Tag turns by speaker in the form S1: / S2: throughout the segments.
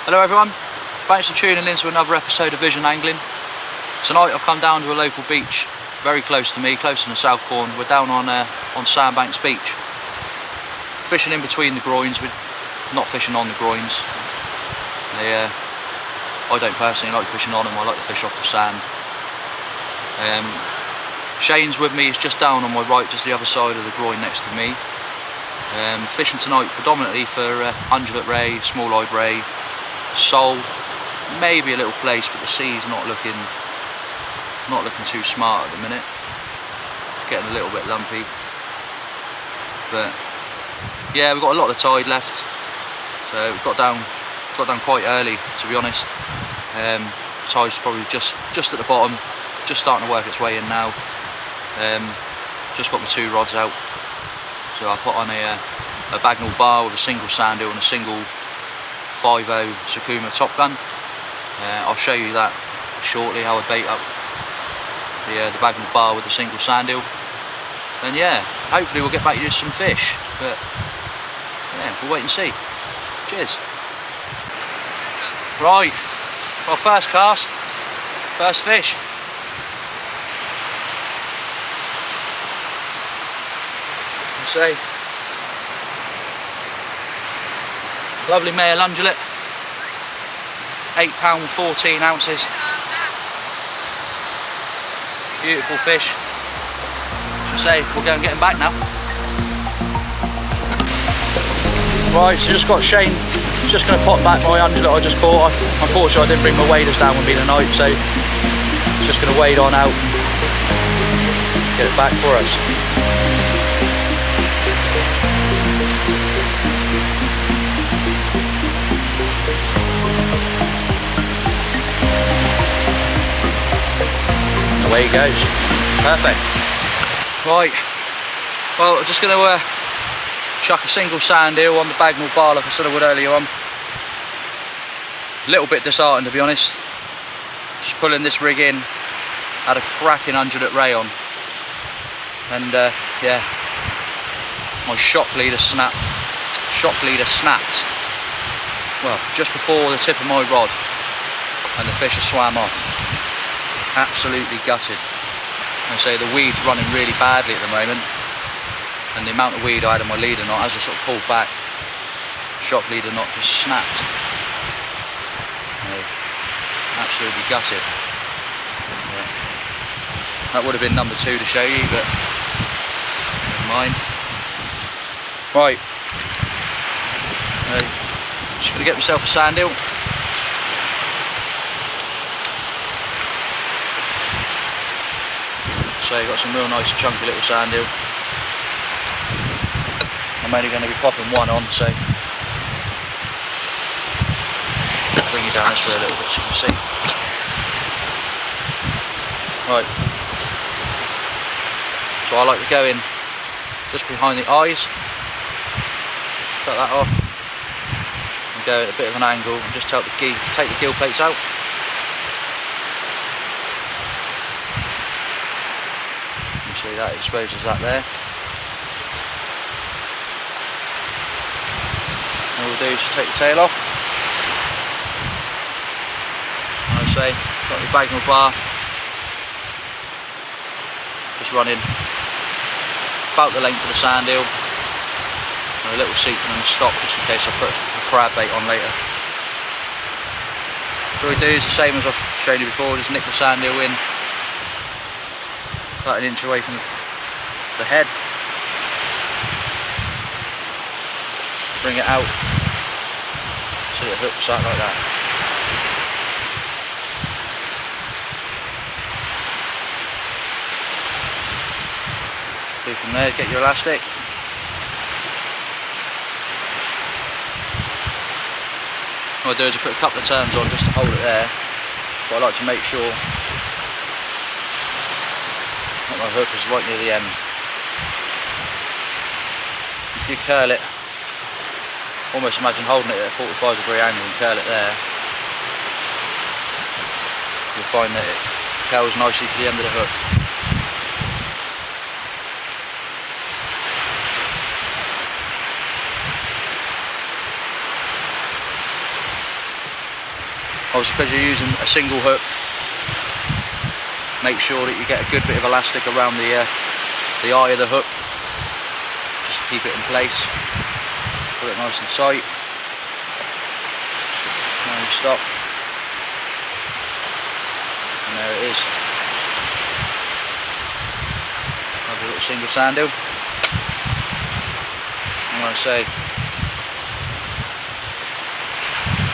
S1: Hello everyone, thanks for tuning in to another episode of Vision Angling. Tonight I've come down to a local beach very close to me, close to the South Corn. We're down on Sandbanks beach. Fishing in between the groins, we're not fishing on the groins. I don't personally like fishing on them, I like to fish off the sand. Shane's with me, he's just down on my right, just the other side of the groin next to me. Fishing tonight predominantly for undulate ray, small-eyed ray, sole, maybe a little plaice, but the sea's not looking too smart at the minute. It's getting a little bit lumpy, but yeah, we've got a lot of tide left, so we've got down quite early, to be honest. Tide's probably just at the bottom, just starting to work its way in now. Just got my 2 rods out, so I put on a Bagnall bar with a single sand eel and a single 5.0 Sakuma top gun. I'll show you that shortly, how I bait up the Bagnall bar with a single sand eel. And yeah, hopefully we'll get back to some fish, but yeah, we'll wait and see. Cheers. Right, well, first cast, first fish. Say, lovely male undulate, £8, 14 ounces. Beautiful fish. Say, we'll go and get him back now. Right, so just got Shane, just going to pot back my undulate I just caught. Unfortunately I didn't bring my waders down with me tonight, so just going to wade on out, get it back for us. Away he goes. Perfect. Right, well, I'm just going to chuck a single sand eel on the Bagnall bar like I said I would earlier on. A little bit disheartened, to be honest. Just pulling this rig in, had a cracking undulate ray on, and yeah, my shock leader snapped. Well, just before the tip of my rod, and the fish has swam off. Absolutely gutted. I say the weed's running really badly at the moment, and the amount of weed I had in my leader knot, as I sort of pulled back, shock leader knot just snapped. Absolutely gutted. Yeah. That would have been number 2 to show you, but never mind. Right, just going to get myself a sand eel. So you've got some real nice chunky little sand eel. I'm only going to be popping one on, so I'll bring you down this way a little bit so you can see. Right, so I like to go in just behind the eyes, cut that off, and go at a bit of an angle and just take the gill plates out. See, that exposes that there. All we'll do is just take the tail off. Like I say, got the Bagnall bar. Just running about the length of the sand eel. And a little seeping on the stock just in case I put a crab bait on later. So what we do is the same as I've shown you before, just nick the sand eel in. About an inch away from the head, bring it out so it hooks out like that. Do from there, get your elastic. What I do is I put a couple of turns on just to hold it there, but I like to make sure my hook is right near the end. If you curl it, almost imagine holding it at a 45-degree angle and curl it there, you'll find that it curls nicely to the end of the hook. Obviously, because you're using a single hook, make sure that you get a good bit of elastic around the eye of the hook, just to keep it in place. Put it nice and tight. Now you stop, and there it is. Have a little single sandhill. And like I say,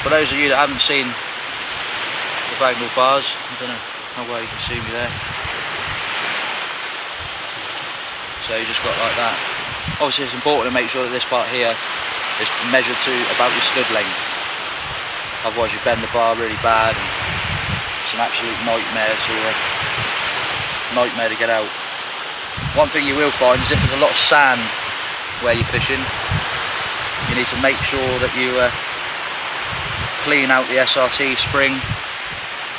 S1: for those of you that haven't seen the Bagnall bars, I don't know how well you can see me there. So you just got like that. Obviously it's important to make sure that this part here is measured to about your stud length. Otherwise you bend the bar really bad and it's an absolute nightmare to get out. One thing you will find is if there's a lot of sand where you're fishing, you need to make sure that you clean out the SRT spring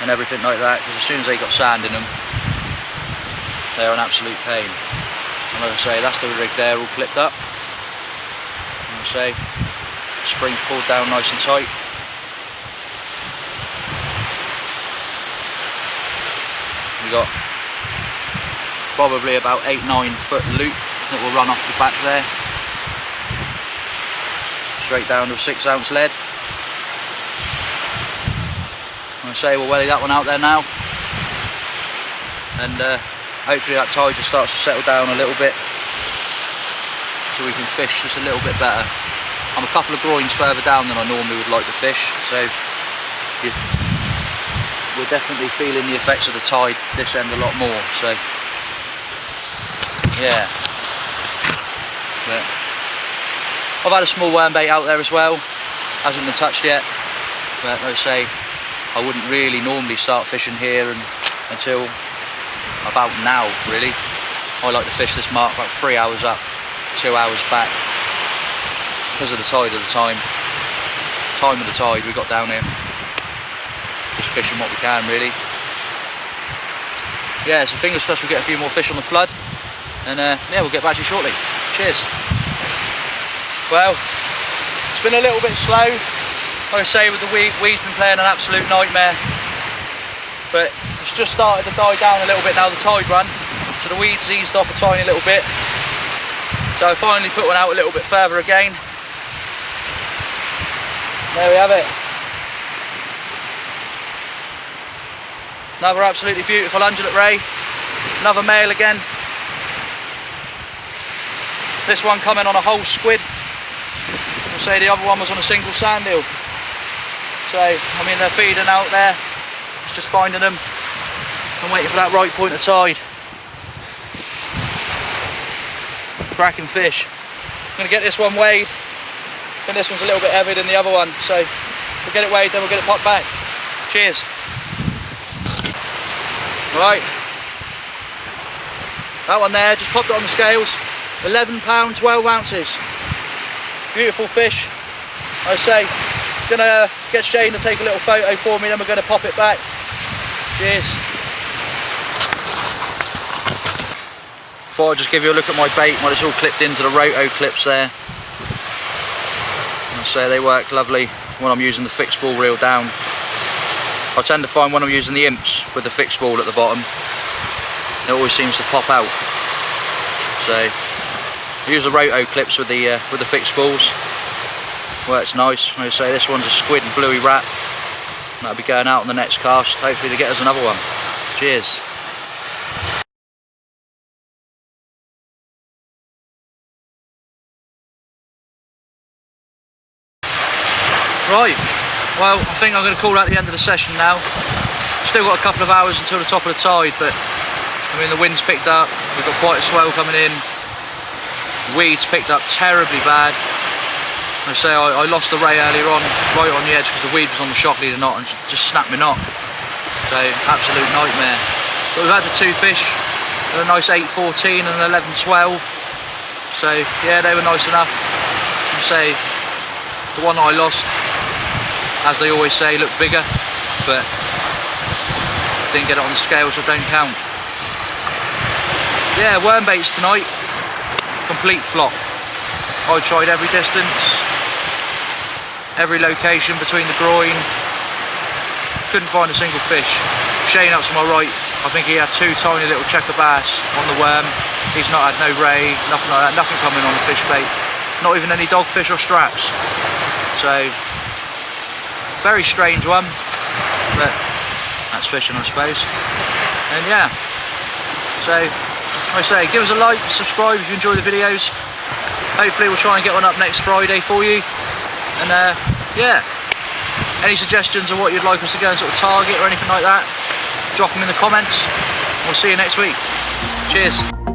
S1: and everything like that, because as soon as they got sand in them, they're an absolute pain. And like I say, that's the rig there, all clipped up. And I say, spring's pulled down nice and tight. We got probably about 8-9 foot loop that will run off the back there, straight down to a 6 ounce lead. I'm going to say we'll welly that one out there now, and hopefully that tide just starts to settle down a little bit so we can fish just a little bit better. I'm a couple of groins further down than I normally would like to fish, so we're definitely feeling the effects of the tide this end a lot more. So yeah, but I've had a small worm bait out there as well, hasn't been touched yet, but like I say, I wouldn't really normally start fishing here until about now really. I like to fish this mark about 3 hours up, 2 hours back, because of the tide of the time of the tide we got down here. Just fishing what we can really. Yeah, so fingers crossed we get a few more fish on the flood, and yeah, we'll get back to you shortly. Cheers. Well, it's been a little bit slow. Like I say, with the weed's been playing an absolute nightmare, but it's just started to die down a little bit now the tide run, so the weeds eased off a tiny little bit. So I finally put one out a little bit further again. There we have it. Another absolutely beautiful undulate ray, another male again. This one coming on a whole squid. I'll say the other one was on a single sandhill. So, I mean, they're feeding out there. It's just finding them and waiting for that right point of tide. Cracking fish. I'm going to get this one weighed. I think this one's a little bit heavier than the other one. So, we'll get it weighed, then we'll get it popped back. Cheers. Right. That one there, just popped it on the scales. 11 pound, 12 ounces. Beautiful fish. I say, gonna get Shane to take a little photo for me, then we're gonna pop it back. Cheers. Thought I'd just give you a look at my bait while it's all clipped into the roto clips there. I say they work lovely when I'm using the fixed ball reel down. I tend to find when I'm using the imps with the fixed ball at the bottom, it always seems to pop out. So I use the roto clips with the fixed balls. Works nice. Like I say, this one's a squid and bluey rat. That'll be going out on the next cast, hopefully to get us another one. Cheers. Right, well, I think I'm going to call that the end of the session now. Still got a couple of hours until the top of the tide, but I mean the wind's picked up, we've got quite a swell coming in. Weeds picked up terribly bad. I say I lost the ray earlier on, right on the edge, because the weed was on the shock leader knot and just snapped my knot. So absolute nightmare. But we've had the two fish, a nice 8.14 and an 11.12. So yeah, they were nice enough. I say the one that I lost, as they always say, looked bigger, but didn't get it on the scale, so don't count. Yeah, worm baits tonight, complete flop. I tried every distance, every location between the groin, couldn't find a single fish. Shane up to my right, I think he had 2 tiny little checker bass on the worm. He's not had no ray, nothing like that, nothing coming on the fish bait. Not even any dogfish or straps. So, very strange one, but that's fishing, I suppose. And yeah, so like I say, give us a like, subscribe if you enjoy the videos. Hopefully we'll try and get one up next Friday for you. And yeah, any suggestions on what you'd like us to go and sort of target or anything like that, drop them in the comments. We'll see you next week. Cheers.